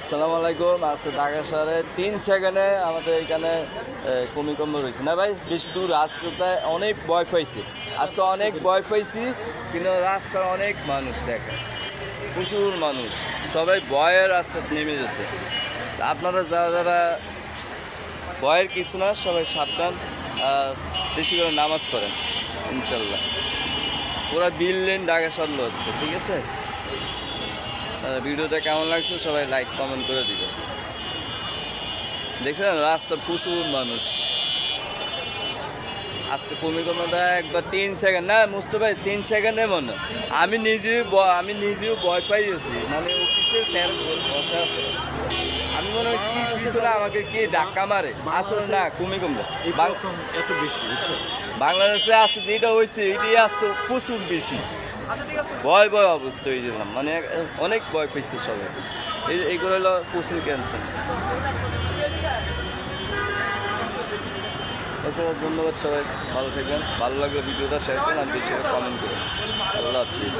আসসালামু আলাইকুম। আজকে ঢাকা শহরে 3 সেকেন্ডে আমাদের এখানে ভূমিকম্প রয়েছে না ভাই, বেশি দূর রাস্তায় অনেক ভয় পাইছি। আজকে অনেক ভয় পাইছি, কিন্তু রাস্তায় অনেক মানুষ দেখে, প্রচুর মানুষ, সবাই ভয়ের রাস্তায় নেমে গেছে। আপনারা যারা যারা ভয়ের কিছু না, সবাই সাবধান, বেশি করে নামাজ পড়েন ইনশাল্লাহ। পুরা বিল্ডিং ঢাকা শহর হচ্ছে, ঠিক আছে? ভিডিওটা কেমন লাগছে সবাই লাইক কমেন্ট করে দিবেন। দেখছেন রাস্তা প্রচুর মানুষ। আজকে ভূমিকম্পটা একবার 3 সেকেন্ড না মুস্ত ভাই, 3 সেকেন্ডে মনে আমি নিজেও ভয় পাই গেছি। মানে অফিসের স্যার বসে আছে, আমি মনে হচ্ছে কি কিছু না, আমাকে কি ধাক্কা মারে। আসলে না, ভূমিকম্প এত বেশি বাংলাদেশে আসছে যেটা হয়েছে এটাই আসছে প্রচুর বেশি। ভয় ভয় অবস্থা হয়ে গেলাম, মানে অনেক ভয় পেয়েছে সবাই। এইগুলো হলো প্রচুর ক্যান্সার। ওকে, ধন্যবাদ সবাই, ভালো থাকবেন। ভালো লাগলে ভিডিওটা শেয়ার করুন আর বেশি কমেন্ট করুন। আল্লাহ হাফিজ।